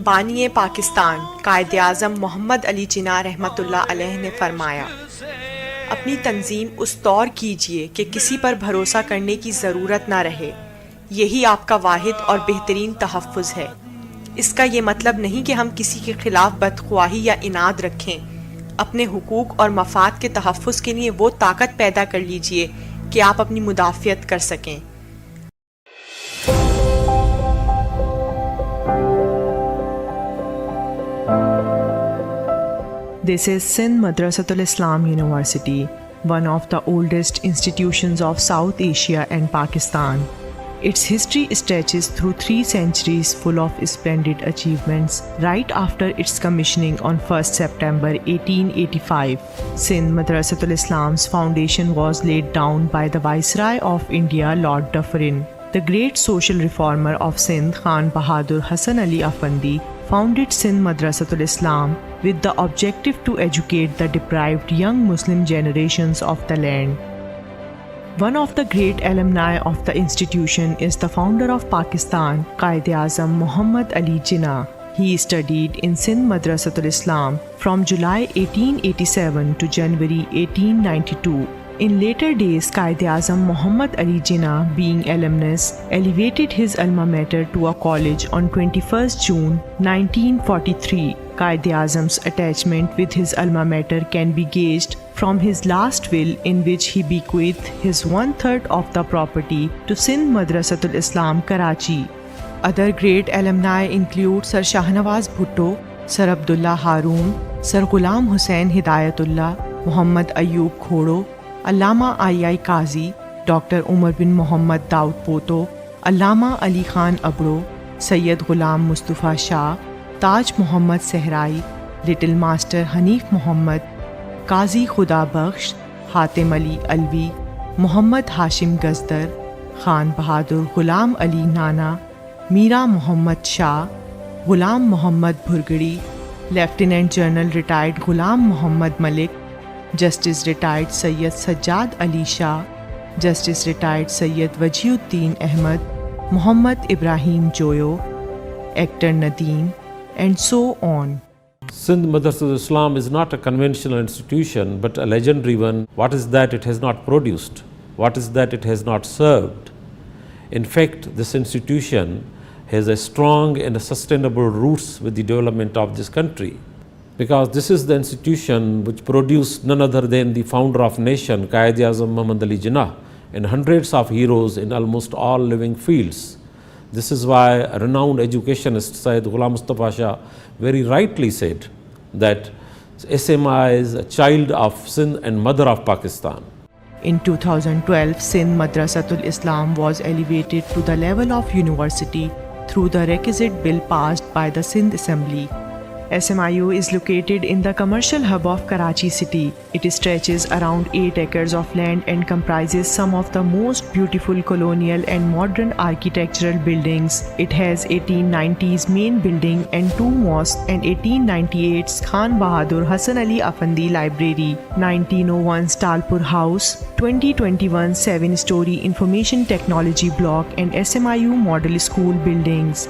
बानी पाकिस्तान कायदे आज़म मोहम्मद अली जिन्ना रहमतुल्लाह अलैह ने फरमाया, अपनी तंजीम उस तौर कीजिए कि किसी पर भरोसा करने की ज़रूरत ना रहे। यही आपका वाहिद और बेहतरीन तहफ़्फ़ुज़ है। इसका ये मतलब नहीं कि हम किसी के खिलाफ बदख्वाही या इनाद रखें। अपने हुकूक और मफाद के तहफ़्फ़ुज़ के लिए वो ताकत पैदा कर लीजिए कि आप अपनी मुदाफ़ियत कर सकें। This is Sindh Madrasatul Islam University, one of the oldest institutions of South Asia and Pakistan. Its history stretches through 3 centuries full of splendid achievements. Right after its commissioning on 1st September 1885, Sindh Madrasatul Islam's foundation was laid down by the Viceroy of India, Lord Dufferin. The great social reformer of Sindh, Khan Bahadur Hassan Ali Afandi, founded Sindh Madrasatul Islam with the objective to educate the deprived young Muslim generations of the land. One of the great alumni of the institution is the founder of Pakistan, Qaid-e Azam Muhammad Ali Jinnah. He studied in Sindh Madrasatul Islam from July 1887 to January 1892. In later days, Qaid-e Azam Muhammad Ali Jinnah, being alumnus, elevated his alma mater to a college on 21st June 1943. Qaid-e Azam's attachment with his alma mater can be gauged from his last will, in which he bequeathed his 1/3 of the property to Sindh Madrasatul Islam, Karachi. Other great alumni include Sir Shahnawaz Bhutto, Sir Abdullah Haroon, Sir Ghulam Hussain Hidayatullah, Muhammad Ayub Khodo, Allama I.I. Qazi, Dr. Umar bin Muhammad Daud Poto, Allama Ali Khan Abro, Sayyid Ghulam Mustafa Shah, Taj Muhammad Sehrai, Little Master Hanif Muhammad, Qazi Khuda Bakhsh, Hatim Ali Alvi, Muhammad Hashim Gazdar, Khan Bahadur Ghulam Ali Nana, Mira Muhammad Shah, Ghulam Muhammad Bhurgadi, Lieutenant General Retired Ghulam Muhammad Malik, Justice Retired Sayyid Sajjad Ali Shah, Justice Retired Sayyid Wajiuddin Ahmad, Muhammad Ibrahim Joyo, Actor Nadeem, and so on. Sindh Madrasatul Islam is not a conventional institution but a legendary one. What is that it has not produced? What is that it has not served? In fact, this institution has a strong and a sustainable roots with the development of this country, because this is the institution which produced none other than the founder of nation, Quaid-e-Azam Muhammad Ali Jinnah, and hundreds of heroes in almost all living fields. This is why a renowned educationist Sayyid Ghulam Mustafa Shah very rightly said that SMI is a child of Sindh and mother of Pakistan. In 2012, Sindh Madrasatul Islam was elevated to the level of university through the requisite bill passed by the Sindh Assembly. SMIU is located in the commercial hub of Karachi city. It stretches around 8 acres of land and comprises some of the most beautiful colonial and modern architectural buildings. It has 1890s main building and 2 mosques and 1898's Khan Bahadur Hassan Ali Afandi Library, 1901's Talpur House, 2021 7-story information technology block and SMIU model school buildings.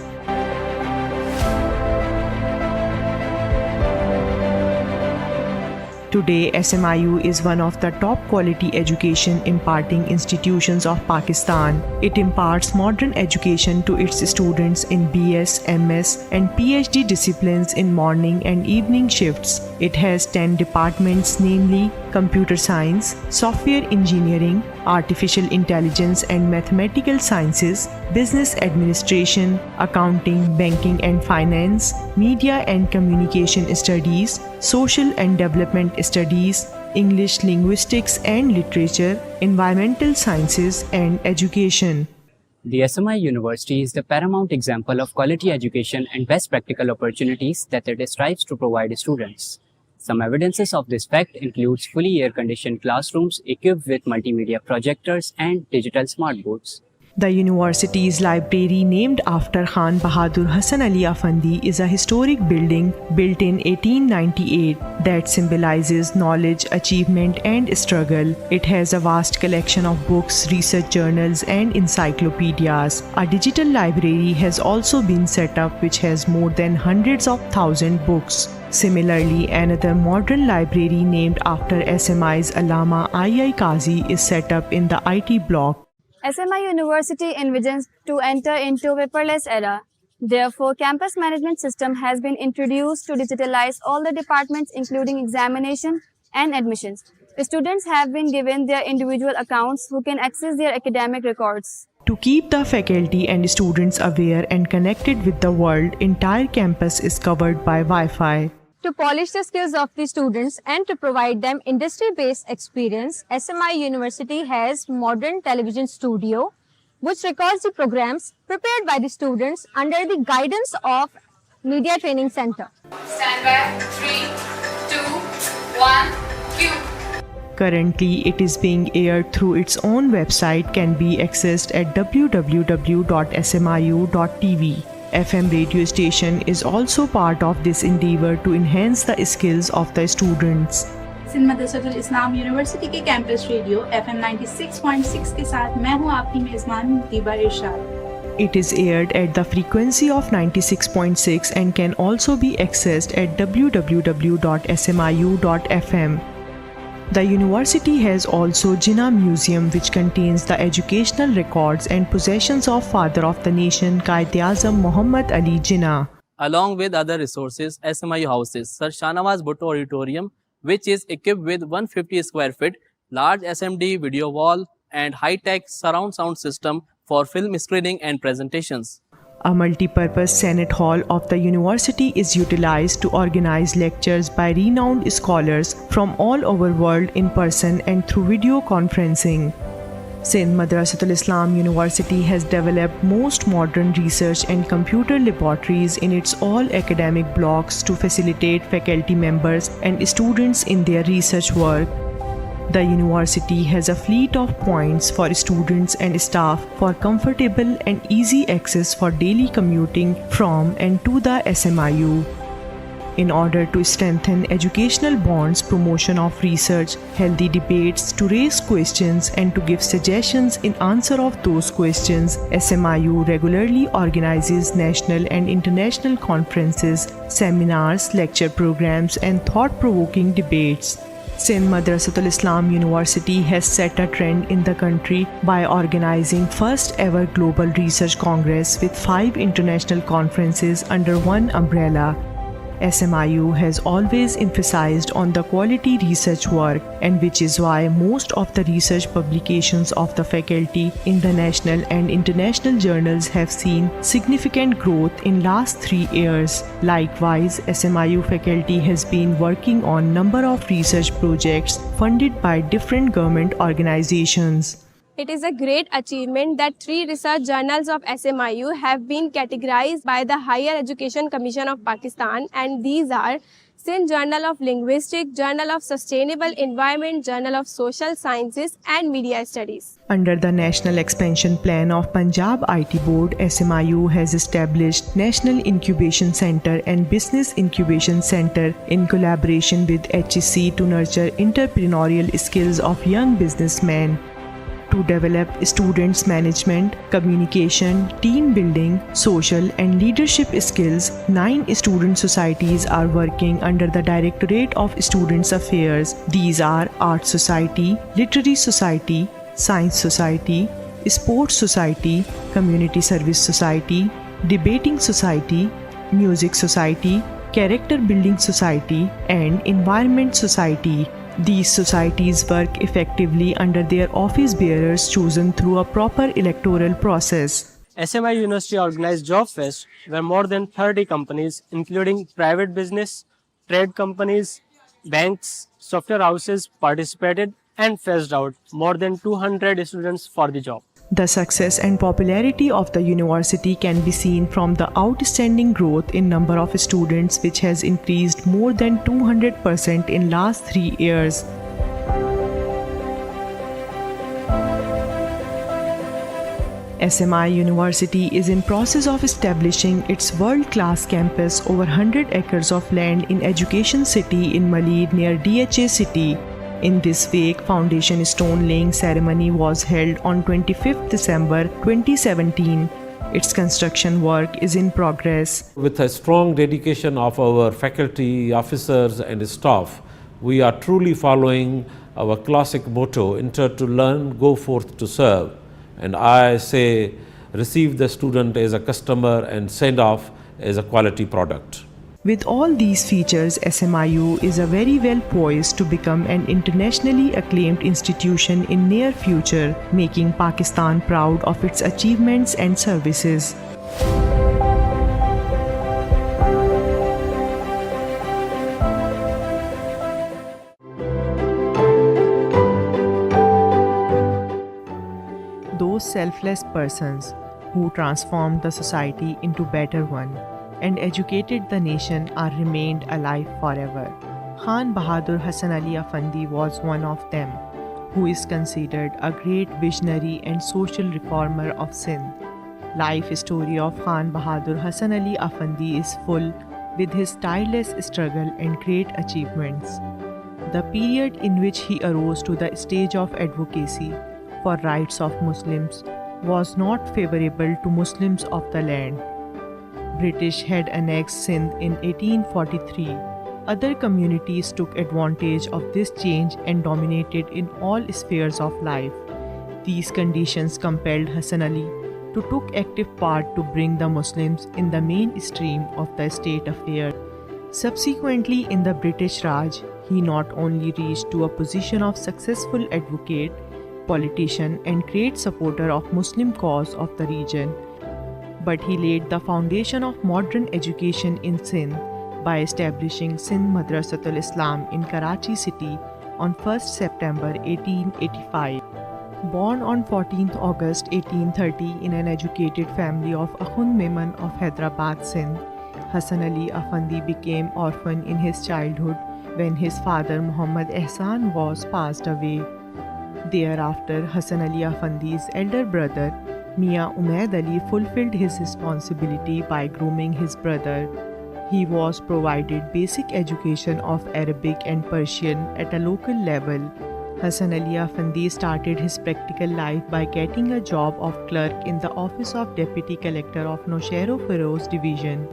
Today, SMIU is one of the top quality education imparting institutions of Pakistan. It imparts modern education to its students in BS, MS and PhD disciplines in morning and evening shifts. It has 10 departments, namely Computer Science, Software Engineering, Artificial Intelligence and Mathematical Sciences, Business Administration, Accounting, Banking and Finance, Media and Communication Studies, Social and Development Studies, English Linguistics and Literature, Environmental Sciences and Education. The SMI University is the paramount example of quality education and best practical opportunities that it strives to provide students. Some evidences of this fact includes fully air-conditioned classrooms equipped with multimedia projectors and digital smartboards. The university's library, named after Khan Bahadur Hassan Ali Afandi, is a historic building built in 1898 that symbolizes knowledge, achievement and struggle. It has a vast collection of books, research journals and encyclopedias. A digital library has also been set up which has more than hundreds of thousands books. Similarly, another modern library named after SMI's Allama II Qazi is set up in the IT block. SMI University envisions to enter into paperless era. Therefore, campus management system has been introduced to digitalize all the departments including examination and admissions. The students have been given their individual accounts who can access their academic records. To keep the faculty and students aware and connected with the world, entire campus is covered by Wi-Fi. To polish the skills of the students and to provide them industry-based experience, SMI University has modern television studio which records the programs prepared by the students under the guidance of Media Training Center. Stand by, 3, 2, 1, cue. Currently, it is being aired through its own website, can be accessed at www.smiu.tv. FM radio station is also part of this endeavor to enhance the skills of the students. Sindh Madrasatul Islam university के campus radio FM 96.6 के साथ मैं हूं आपकी मेजबान मुतीबा इरशाद। It is aired at the frequency of 96.6 and can also be accessed at www.smiu.fm. The university has also Jinnah Museum, which contains the educational records and possessions of Father of the Nation Quaid-e-Azam Muhammad Ali Jinnah. Along with other resources, SMIU houses Sir Shahnawaz Bhutto Auditorium, which is equipped with 150 square feet, large SMD video wall and high-tech surround sound system for film screening and presentations. A multi-purpose Senate Hall of the university is utilized to organize lectures by renowned scholars from all over world in person and through video conferencing. Sindh Madrasatul Islam University has developed most modern research and computer laboratories in its all academic blocks to facilitate faculty members and students in their research work. The university has a fleet of points for students and staff for comfortable and easy access for daily commuting from and to the SMIU. In order to strengthen educational bonds, promotion of research, healthy debates, to raise questions and to give suggestions in answer of those questions, SMIU regularly organizes national and international conferences, seminars, lecture programs and thought-provoking debates. Sindh Madrasatul Islam University has set a trend in the country by organizing first ever Global Research Congress with 5 international conferences under one umbrella. SMIU has always emphasized on the quality research work, and which is why most of the research publications of the faculty in the national and international journals have seen significant growth in last 3 years. Likewise, SMIU faculty has been working on number of research projects funded by different government organizations. It is a great achievement that 3 research journals of SMIU have been categorized by the Higher Education Commission of Pakistan, and these are Sindh Journal of Linguistics, Journal of Sustainable Environment, Journal of Social Sciences and Media Studies. Under the National Expansion Plan of Punjab IT Board, SMIU has established National Incubation Center and Business Incubation Center in collaboration with HEC to nurture entrepreneurial skills of young businessmen. To develop students' management, communication, team building, social and leadership skills, 9 student societies are working under the Directorate of Students' Affairs. These are Art Society, Literary Society, Science Society, Sports Society, Community Service Society, Debating Society, Music Society, Character Building Society, and Environment Society. These societies work effectively under their office bearers chosen through a proper electoral process. SMIU University organized Job Fest, where more than 30 companies, including private business, trade companies, banks, software houses, participated and fetched out more than 200 students for the job. The success and popularity of the university can be seen from the outstanding growth in number of students, which has increased more than 200% in last 3 years. SMI University is in process of establishing its world-class campus over 100 acres of land in Education City in Maleed near DHA City. In this wake, foundation stone laying ceremony was held on 25th December 2017. Its construction work is in progress. With a strong dedication of our faculty, officers and staff, we are truly following our classic motto, enter to learn, go forth to serve. And I say, receive the student as a customer and send off as a quality product. With all these features, SMIU is a very well poised to become an internationally acclaimed institution in near future, making Pakistan proud of its achievements and services. Those selfless persons who transformed the society into a better one and educated the nation are remained alive forever. Khan Bahadur Hassan Ali Afandi was one of them, who is considered a great visionary and social reformer of Sindh. Life story of Khan Bahadur Hassan Ali Afandi is full with his tireless struggle and great achievements. The period in which he arose to the stage of advocacy for rights of Muslims was not favorable to Muslims of the land. British had annexed Sindh in 1843. Other communities took advantage of this change and dominated in all spheres of life. These conditions compelled Hassan Ali to take active part to bring the Muslims in the mainstream of the state affair. Subsequently, in the British Raj, he not only reached to a position of successful advocate, politician and great supporter of Muslim cause of the region, but he laid the foundation of modern education in Sindh by establishing Sindh Madrasatul Islam in Karachi city on 1st September 1885. Born on 14th August 1830 in an educated family of Akhund Memon of Hyderabad, Sindh, Hasan Ali Afandi became orphan in his childhood when his father Muhammad Ehsan was passed away. Thereafter, Hasan Ali Afandi's elder brother Mia Umaid Ali fulfilled his responsibility by grooming his brother. He was provided basic education of Arabic and Persian at a local level. Hasan Ali Afandi started his practical life by getting a job of clerk in the office of Deputy Collector of Nowshera Feroz Division.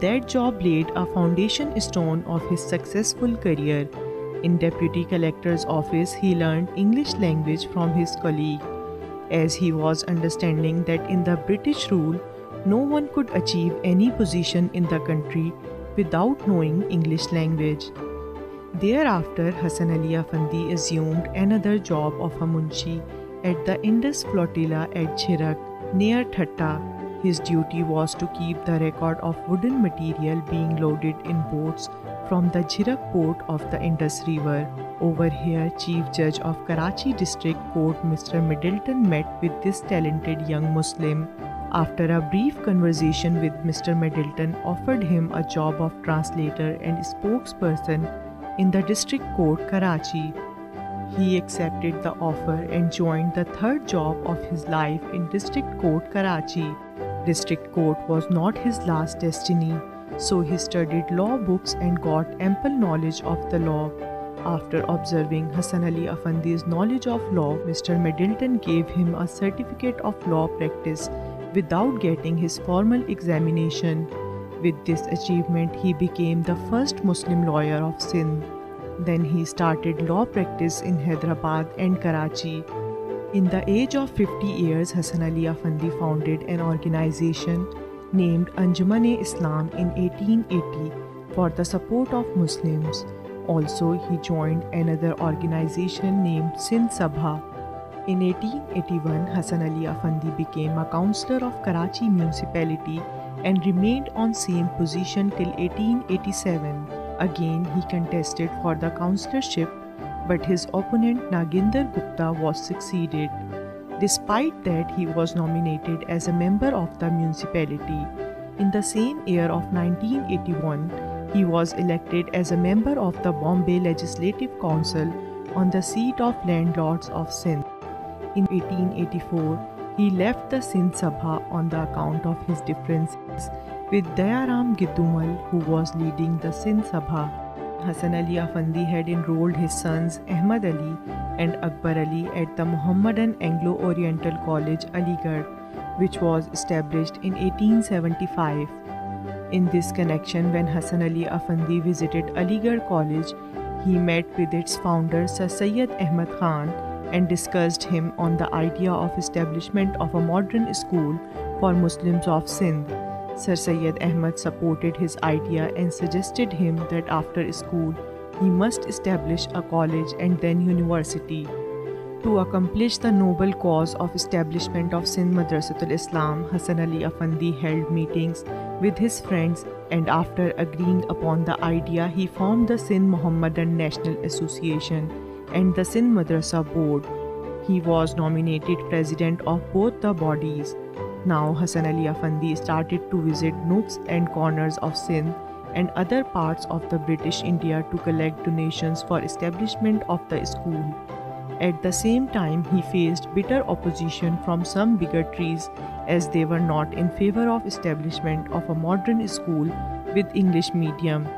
That job laid a foundation stone of his successful career. In Deputy Collector's office, he learned English language from his colleague, as he was understanding that in the British rule, no one could achieve any position in the country without knowing English language. Thereafter, Hasan Ali Afandi assumed another job of a munshi at the Indus Flotilla at Chhirak, near Thatta. His duty was to keep the record of wooden material being loaded in boats from the Chhirak port of the Indus River. Over here, Chief Judge of Karachi District Court Mr. Middleton met with this talented young Muslim. After a brief conversation with Mr. Middleton offered him a job of translator and spokesperson in the District Court, Karachi. He accepted the offer and joined the third job of his life in District Court, Karachi. District Court was not his last destiny, so he studied law books and got ample knowledge of the law. After observing Hasan Ali Afandi's knowledge of law, Mr. Middleton gave him a certificate of law practice without getting his formal examination. With this achievement, he became the first Muslim lawyer of Sindh. Then he started law practice in Hyderabad and Karachi. In the age of 50 years, Hasan Ali Afandi founded an organization named Anjuman-e-Islam in 1880 for the support of Muslims. Also, he joined another organization named Sindh Sabha. In 1881, Hasan Ali Afandi became a councillor of Karachi municipality and remained on same position till 1887. Again, he contested for the councillorship, but his opponent Naginder Gupta was succeeded. Despite that, he was nominated as a member of the municipality. In the same year of 1981, he was elected as a member of the Bombay Legislative Council on the seat of landlords of Sindh. In 1884, he left the Sindh Sabha on the account of his differences with Dayaram Giddumal, who was leading the Sindh Sabha. Hasan Ali Afandi had enrolled his sons Ahmad Ali and Akbar Ali at the Mohammedan Anglo-Oriental College, Aligarh, which was established in 1875. In this connection, when Hasan Ali Afandi visited Aligarh College, he met with its founder Sir Syed Ahmad Khan and discussed him on the idea of establishment of a modern school for Muslims of Sindh. Sir Syed Ahmad supported his idea and suggested him that after school, he must establish a college and then university. To accomplish the noble cause of establishment of Sindh Madrasatul Islam, Hasan Ali Afandi held meetings with his friends, and after agreeing upon the idea, he formed the Sindh Mohammedan National Association and the Sindh Madrasa Board. He was nominated president of both the bodies. Now Hasan Ali Afandi started to visit nooks and corners of Sindh and other parts of the British India to collect donations for establishment of the school. At the same time, he faced bitter opposition from some bigotries as they were not in favor of establishment of a modern school with English medium.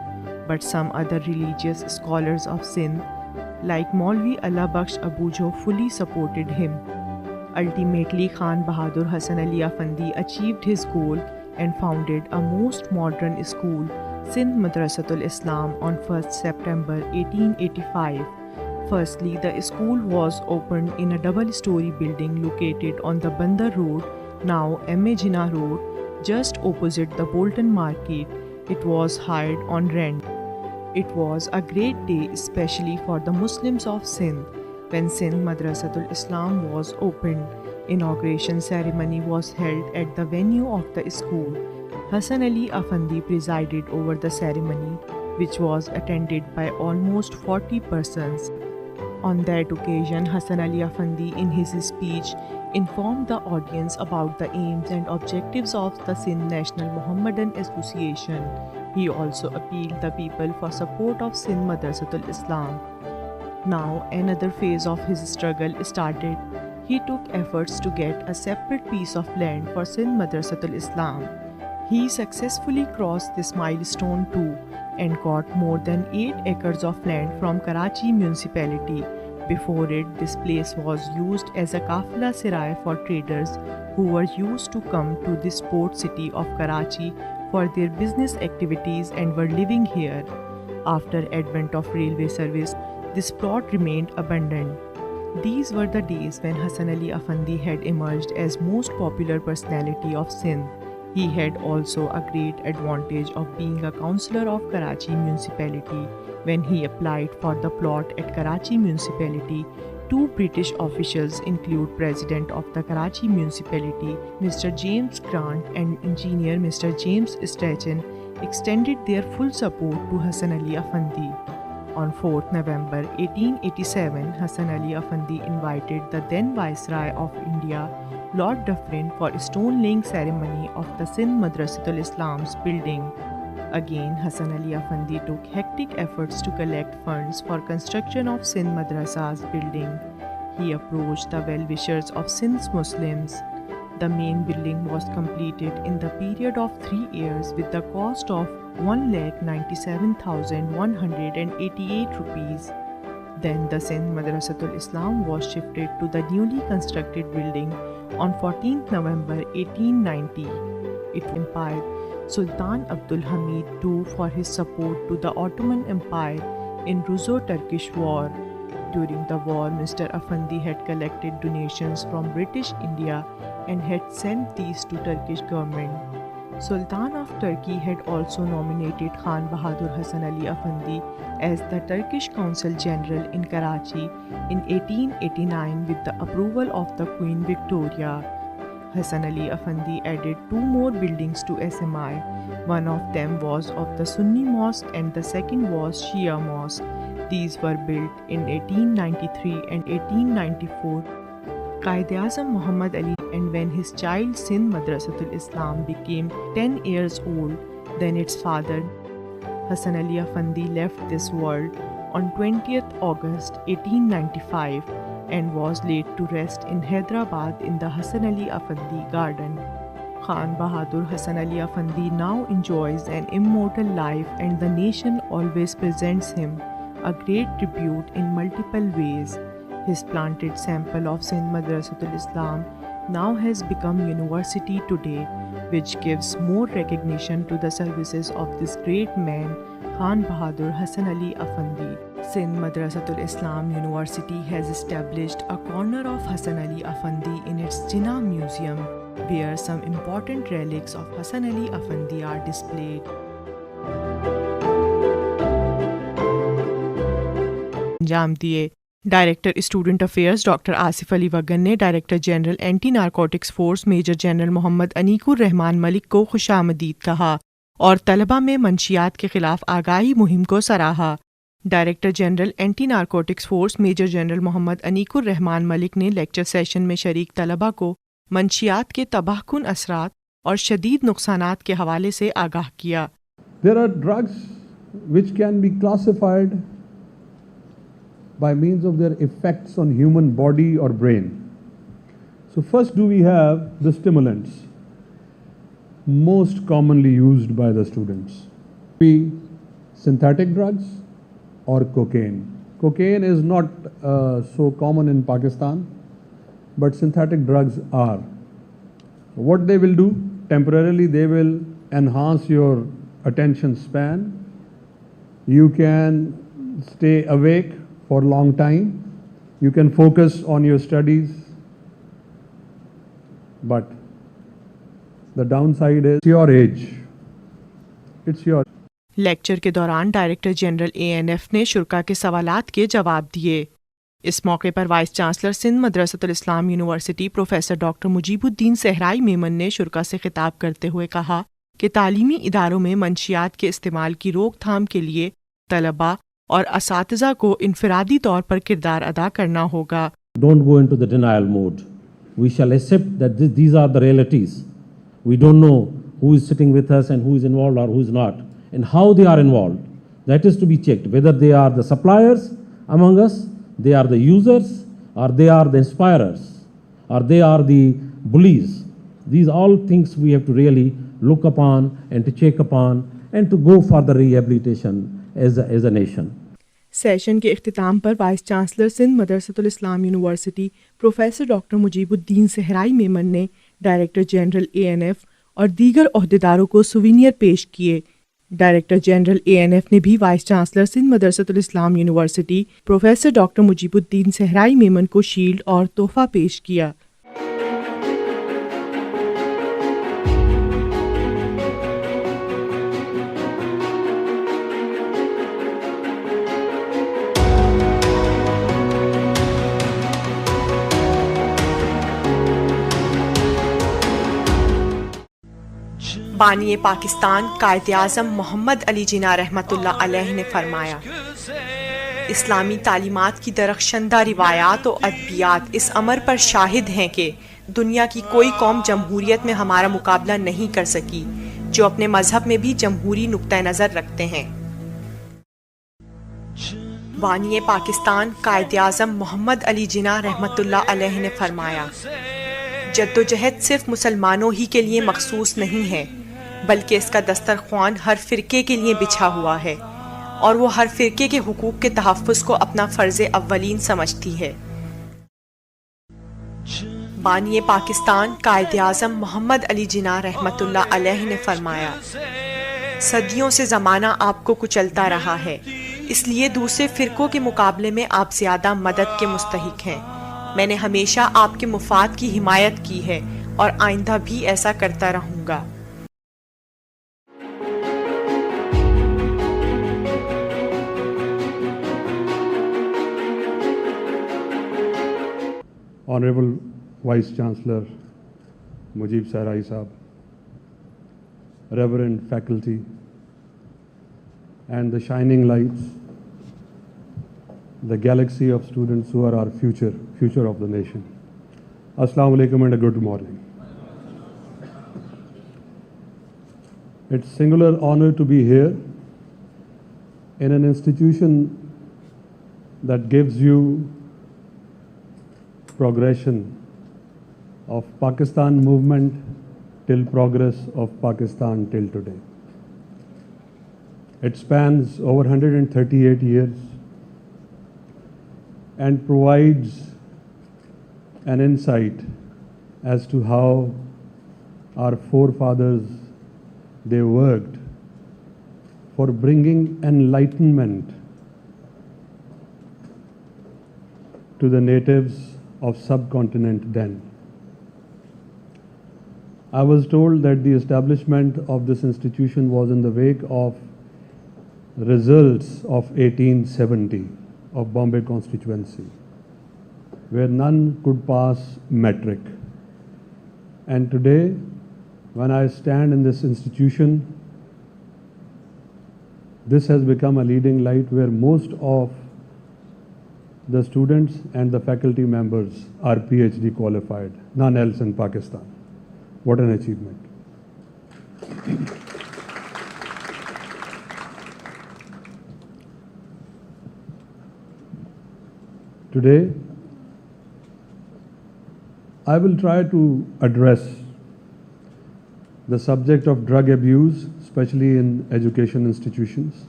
But some other religious scholars of Sindh, like Maulvi Allah Bakhsh Abujo, fully supported him. Ultimately, Khan Bahadur Hasan Ali Afandi achieved his goal and founded a most modern school, Sindh Madrasatul Islam, on 1st September 1885. Firstly, the school was opened in a double-story building located on the Bandar Road, now M.A. Jinnah Road, just opposite the Bolton Market. It was hired on rent. It was a great day, especially for the Muslims of Sindh, when Sindh Madrasatul Islam was opened. Inauguration ceremony was held at the venue of the school. Hasan Ali Afandi presided over the ceremony, which was attended by almost 40 persons. On that occasion, Hassan Ali Afandi, in his speech, informed the audience about the aims and objectives of the Sindh National Mohammedan Association. He also appealed the people for support of Sindh Madrasatul Islam. Now, another phase of his struggle started. He took efforts to get a separate piece of land for Sindh Madrasatul Islam. He successfully crossed this milestone too and got more than 8 acres of land from Karachi municipality. Before it, this place was used as a kafla sarai for traders who were used to come to this port city of Karachi for their business activities and were living here. After advent of railway service, this plot remained abandoned. These were the days when Hassan Ali Afandi had emerged as most popular personality of Sindh. He had also a great advantage of being a councillor of Karachi municipality. When he applied for the plot at Karachi municipality, 2 British officials, include President of the Karachi municipality, Mr. James Grant, and engineer Mr. James Strachan, extended their full support to Hassan Ali Afandi. On 4th November 1887, Hassan Ali Afandi invited the then Viceroy of India, Lord Dufferin, for a stone-laying ceremony of the Sindh Madrasatul Islam's building. Again, Hassan Ali Afandi took hectic efforts to collect funds for construction of Sindh Madrasa's building. He approached the well-wishers of Sindh's Muslims. The main building was completed in the period of 3 years with the cost of 1,97,188 rupees. Then the Sindh Madrasatul Islam was shifted to the newly constructed building on 14th November 1890. It empired Sultan Abdul Hamid II for his support to the Ottoman Empire in Russo-Turkish War. During the war, Mr. Afandi had collected donations from British India and had sent these to Turkish government. Sultan of Turkey had also nominated Khan Bahadur Hassan Ali Afandi as the Turkish Consul General in Karachi in 1889 with the approval of the Queen Victoria. Hassan Ali Afandi added 2 more buildings to SMI. One of them was of the Sunni Mosque and the second was Shia Mosque. These were built in 1893 and 1894. Qaid-e-Azam Muhammad Ali, and when his child Sindh Madrasatul Islam became 10 years old, then its father Hassan Ali Afandi left this world on 20th August 1895 and was laid to rest in Hyderabad in the Hassan Ali Afandi Garden. Khan Bahadur Hassan Ali Afandi now enjoys an immortal life and the nation always presents him a great tribute in multiple ways. His planted sample of Sindh Madrasatul Islam now has become university today, which gives more recognition to the services of this great man, Khan Bahadur Hassan Ali Afandi. Sindh Madrasatul Islam University has established a corner of Hassan Ali Afandi in its Jinnah Museum, where some important relics of Hassan Ali Afandi are displayed. अंजाम दिए। Director student affairs doctor Asif Ali Wagan ने director general anti narcotics force major general Mohammad Aneequr Rehman Malik को खुशामदीद कहा और तलबा में मंशियात के खिलाफ आगाही मुहिम को सराहा। Director general anti narcotics force major general Mohammad Aneequr Rehman Malik ने लेक्चर सेशन में शरीक तलबा को मंशियात के तबाहकुन असरात और शदीद नुकसानात के हवाले से आगाह किया। There are drugs which can be classified by means of their effects on human body or brain. So first we have the stimulants most commonly used by the students. Synthetic drugs or cocaine. Cocaine is not so common in Pakistan, but synthetic drugs are. What they will do, temporarily they will enhance your attention span. You can stay awake for a long time. You can focus on your studies. But the downside is your age. It's your. Lecture के दौरान director general ANF ने शुरा के सवालात के जवाब दिए। इस मौके पर vice chancellor Sindh Madrasatul Islam university professor doctor Mujeebuddin Sahrai Memon ने शुरा से खिताब करते हुए कहा कि तालीमी इदारों में मंशियात के इस्तेमाल की रोकथाम के लिए तलबा और असातिज़ा को इनफरादी तौर पर किरदार अदा करना होगा। Don't go into the denial mode. We shall accept that these are the realities. We don't know who is sitting with us and who is involved or who is not, and how they are involved. That is to be checked, whether they are the suppliers among us, they are the users, or they are the inspirers, or they are the bullies. These all things we have to really look upon and to check upon and to go for the rehabilitation as a nation. Session के इख्तिताम पर vice chancellor Sindh Madrasatul Islam university professor doctor Mujeebuddin Sahrai Memon ने director general ANF और दीगर ओहदेदारों को souvenir पेश किए। Director general ANF ने भी vice chancellor Sindh Madrasatul Islam university professor doctor Mujeebuddin Sahrai Memon को शील्ड और तोहफा पेश किया। बानी पाकिस्तान कायद-ए-आज़म मोहम्मद अली जिन्ना रहमतुल्लाह अलैह ने फरमाया, इस्लामी तालीमात की दरख्शंदा रिवायात और अदबियात इस अमर पर शाहिद हैं कि दुनिया की कोई कौम जमहूरियत में हमारा मुकाबला नहीं कर सकी जो अपने मजहब में भी जमहूरी नुक्ता नज़र रखते हैं। बानी पाकिस्तान कायद-ए-आज़म मोहम्मद अली जिन्ना रहमतुल्लाह अलैह ने फरमाया, जद्दोजहद सिर्फ मुसलमानों ही के लिए मखसूस नहीं है, बल्कि इसका दस्तरख्वान हर फ़िरके के लिए बिछा हुआ है और वो हर फ़िरके के हुकूक के तहफ़्फ़ुज़ को अपना फ़र्ज़ अव्वलीन समझती है। बानी पाकिस्तान कायद-ए-आज़म मोहम्मद अली जिन्ना रहमतुल्लाह अलैह ने फरमाया, सदियों से ज़माना आपको कुचलता रहा है, इसलिए दूसरे फ़िरकों के मुकाबले में आप ज़्यादा मदद के मुस्तहिक हैं। मैंने हमेशा आपके मुफाद की हिमायत की है और आइंदा भी ऐसा करता रहूँगा। Honorable Vice Chancellor Mujib Sahrai Sahab, Reverend faculty, and the shining lights, the galaxy of students who are our future of the nation. Assalamu alaikum and a good morning. It's singular honor to be here in an institution that gives you progression of Pakistan movement till progress of Pakistan till today. It spans over 138 years and provides an insight as to how our forefathers, they worked for bringing enlightenment to the natives of subcontinent then. I was told that the establishment of this institution was in the wake of results of 1870 of Bombay constituency, where none could pass metric. And today, when I stand in this institution, this has become a leading light where most of the students and the faculty members are PhD qualified, none else in Pakistan. What an achievement. Today, I will try to address the subject of drug abuse, especially in education institutions,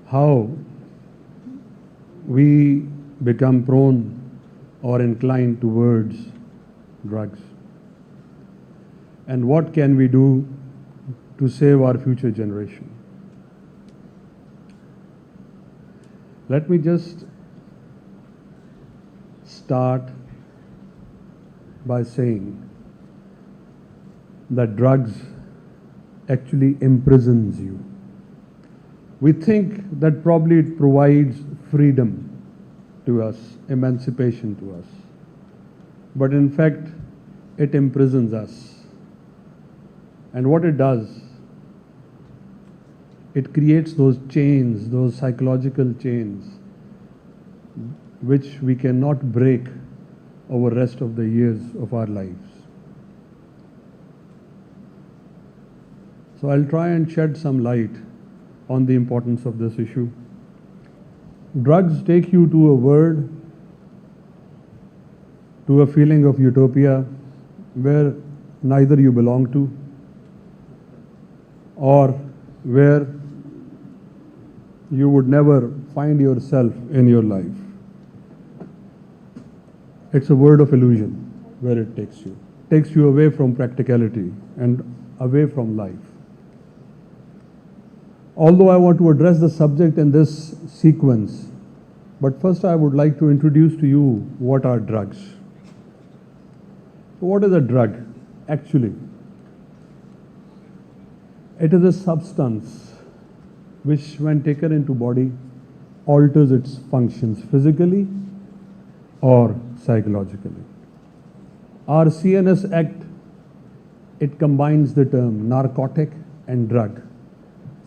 how we become prone or inclined towards drugs, and what can we do to save our future generation. Let me just start by saying that drugs actually imprisons you. We think that probably it provides freedom to us, emancipation to us. But in fact, it imprisons us. And what it does, it creates those chains, those psychological chains, which we cannot break over rest of the years of our lives. So I'll try and shed some light on the importance of this issue. Drugs take you to a world, to a feeling of utopia where neither you belong to or where you would never find yourself in your life. It's a world of illusion where it takes you away from practicality and away from life. Although I want to address the subject in this sequence, but first I would like to introduce to you what are drugs. So what is a drug? Actually, it is a substance which, when taken into body, alters its functions physically or psychologically. Our CNS Act, it combines the term narcotic and drug.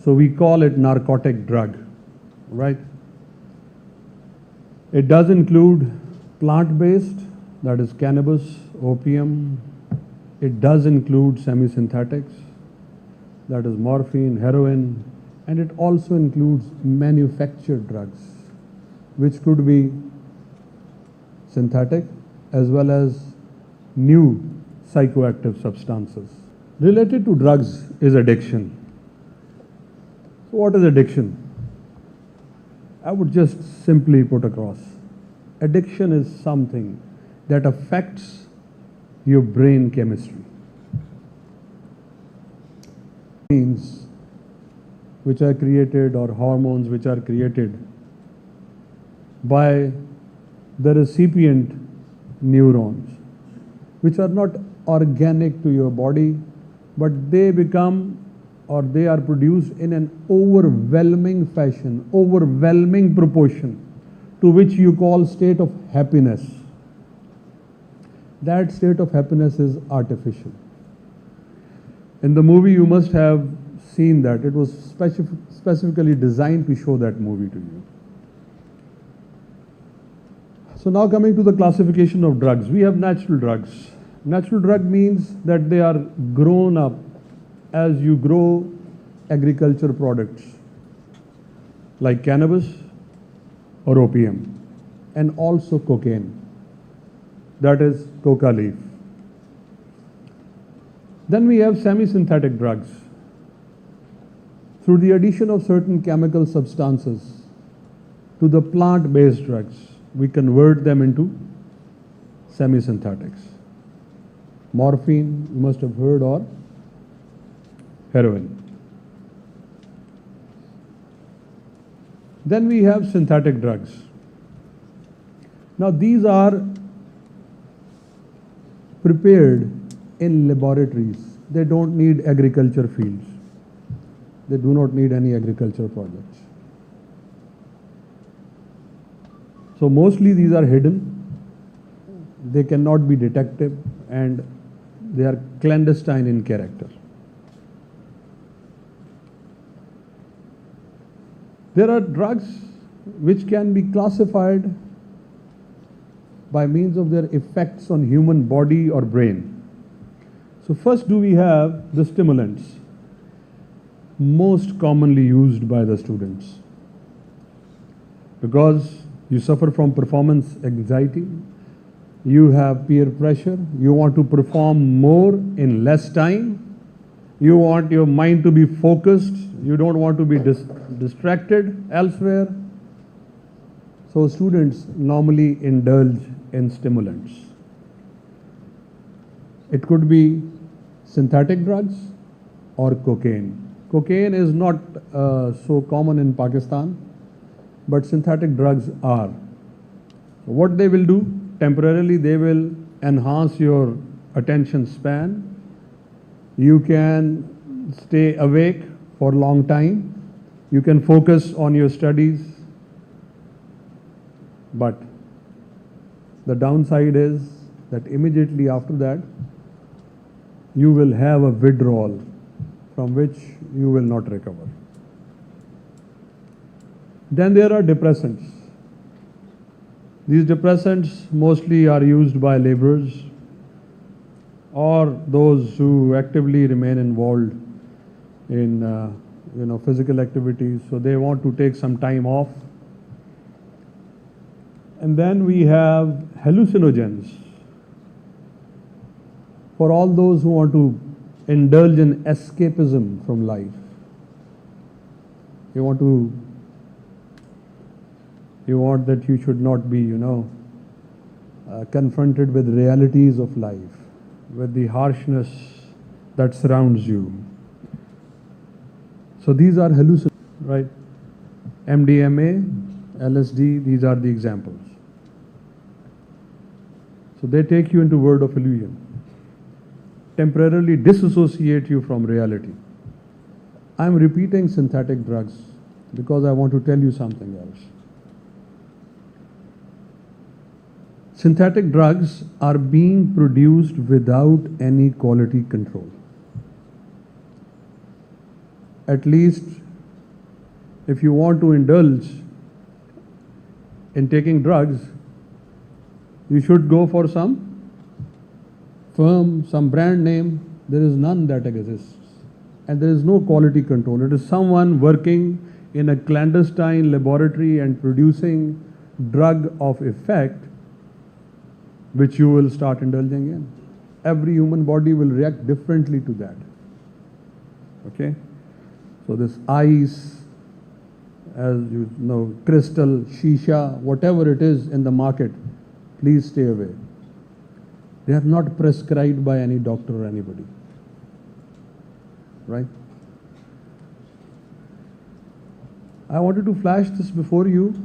So we call it narcotic drug, right? It does include plant-based, that is cannabis, opium. It does include semi-synthetics, that is morphine, heroin, and it also includes manufactured drugs, which could be synthetic as well as new psychoactive substances. Related to drugs is addiction. So what is addiction? I would just simply put across. Addiction is something that affects your brain chemistry. Genes which are created or hormones which are created by the recipient neurons, which are not organic to your body, but they become or they are produced in an overwhelming fashion, overwhelming proportion, to which you call state of happiness. That state of happiness is artificial. In the movie you must have seen that. It was specifically designed to show that movie to you. So now coming to the classification of drugs, we have natural drugs. Natural drug means that they are grown up as you grow agriculture products like cannabis or opium, and also cocaine, that is coca leaf. Then we have semi-synthetic drugs. Through the addition of certain chemical substances to the plant-based drugs, we convert them into semi-synthetics. Morphine, you must have heard, or heroin. Then we have synthetic drugs. Now these are prepared in laboratories. They don't need agriculture fields. They do not need any agriculture projects. So mostly these are hidden. They cannot be detected and they are clandestine in character. There are drugs which can be classified by means of their effects on human body or brain. So first do we have the stimulants, most commonly used by the students. Because you suffer from performance anxiety, you have peer pressure, you want to perform more in less time, you want your mind to be focused, you don't want to be distracted elsewhere. So students normally indulge in stimulants. It could be synthetic drugs or cocaine. Cocaine is not so common in Pakistan, but synthetic drugs are. What they will do, temporarily they will enhance your attention span. You can stay awake for a long time. You can focus on your studies. But the downside is that immediately after that, you will have a withdrawal from which you will not recover. Then there are depressants. These depressants mostly are used by laborers or those who actively remain involved in physical activities, so they want to take some time off. And then we have hallucinogens for all those who want to indulge in escapism from life. You want that you should not be, confronted with realities of life, with the harshness that surrounds you. So these are hallucinogens, right? MDMA, LSD, these are the examples. So they take you into world of illusion, temporarily disassociate you from reality. I'm repeating synthetic drugs because I want to tell you something else. Synthetic drugs are being produced without any quality control. At least if you want to indulge in taking drugs, you should go for some firm, some brand name. There is none that exists. And there is no quality control. It is someone working in a clandestine laboratory and producing drug of effect which you will start indulging in. Every human body will react differently to that. Okay? So this ice, as you know, crystal, shisha, whatever it is in the market, please stay away. They are not prescribed by any doctor or anybody. Right? I wanted to flash this before you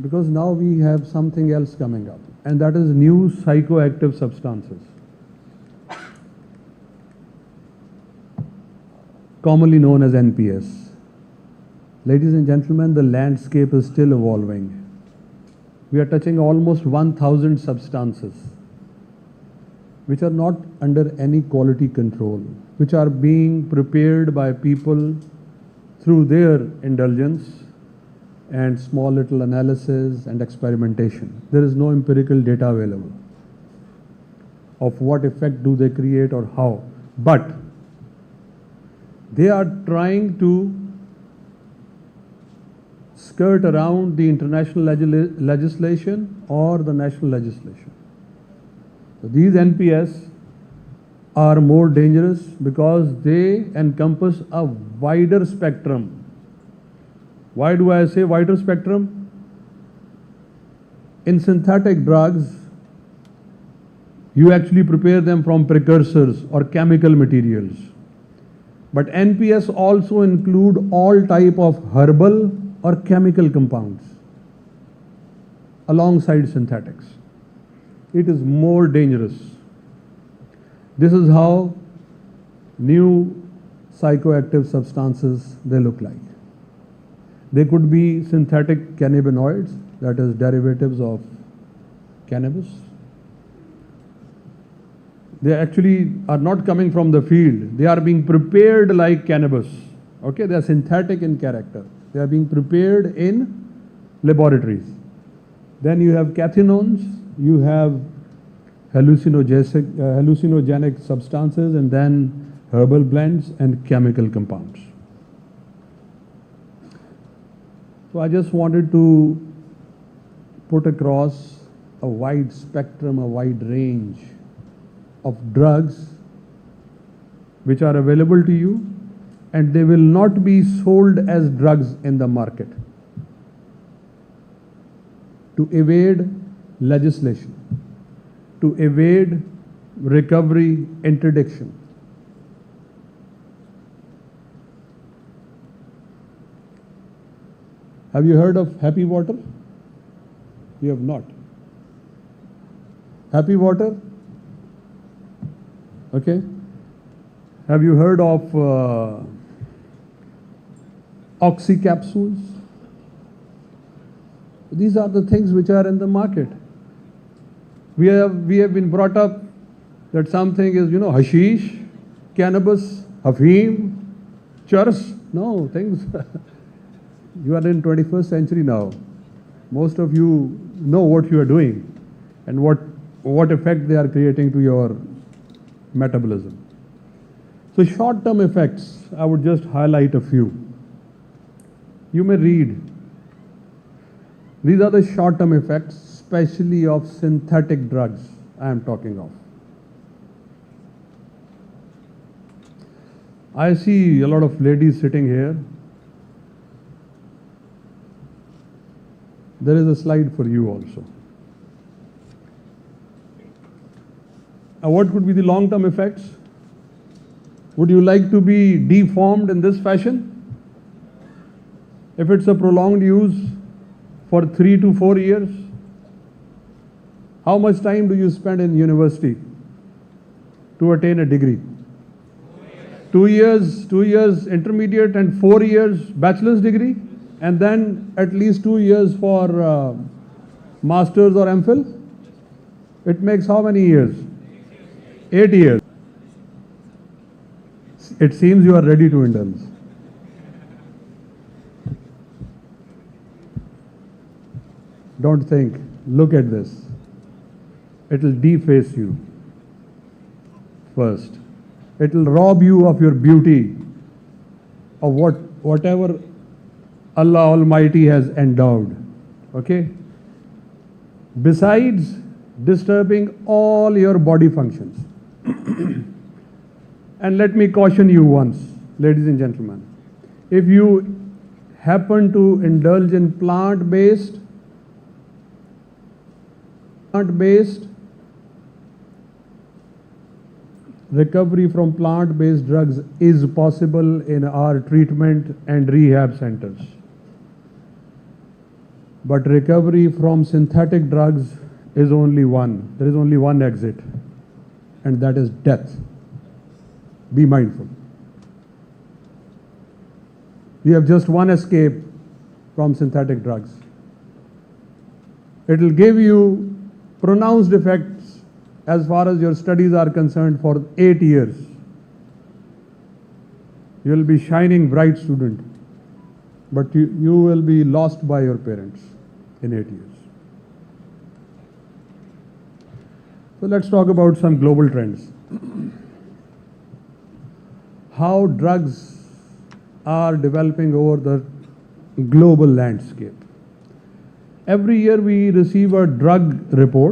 because now we have something else coming up, and that is new psychoactive substances, commonly known as NPS. Ladies and gentlemen, the landscape is still evolving. We are touching almost 1,000 substances which are not under any quality control, which are being prepared by people through their indulgence and small little analysis and experimentation. There is no empirical data available of what effect do they create or how. But they are trying to skirt around the international legislation or the national legislation. So these NPS are more dangerous because they encompass a wider spectrum. Why do I say wider spectrum? In synthetic drugs, you actually prepare them from precursors or chemical materials. But NPS also include all type of herbal or chemical compounds alongside synthetics. It is more dangerous. This is how new psychoactive substances they look like. They could be synthetic cannabinoids, that is derivatives of cannabis. They actually are not coming from the field. They are being prepared like cannabis. Okay, they are synthetic in character. They are being prepared in laboratories. Then you have cathinones, you have hallucinogenic substances, and then herbal blends and chemical compounds. So I just wanted to put across a wide spectrum, a wide range of drugs which are available to you, and they will not be sold as drugs in the market to evade legislation, to evade recovery interdiction. Have you heard of happy water? You have not. Happy water? Okay. Have you heard of oxy capsules? These are the things which are in the market. We have been brought up that something is, hashish, cannabis, hafeem, churs. No, things. You are in 21st century now. Most of you know what you are doing and what effect they are creating to your metabolism. So short-term effects, I would just highlight a few. You may read. These are the short-term effects, especially of synthetic drugs I am talking of. I see a lot of ladies sitting here. There is a slide for you also. What could be the long-term effects? Would you like to be deformed in this fashion? If it's a prolonged use for 3 to 4 years, how much time do you spend in university to attain a degree? 2 years intermediate and 4 years bachelor's degree, and then at least 2 years for master's or MPhil. It makes how many years? 8 years. It seems you are ready to indulge. Don't think. Look at this. It will deface you first. It will rob you of your beauty, of whatever Allah Almighty has endowed. Okay? Besides disturbing all your body functions. And let me caution you once, ladies and gentlemen. If you happen to indulge in plant-based, recovery from plant-based drugs is possible in our treatment and rehab centers. But recovery from synthetic drugs is only one. There is only one exit, and that is death. Be mindful. We have just one escape from synthetic drugs. It will give you pronounced effects as far as your studies are concerned for 8 years. You will be shining bright student, but you will be lost by your parents in 8 years. So let's talk about some global trends. How drugs are developing over the global landscape. Every year we receive a drug report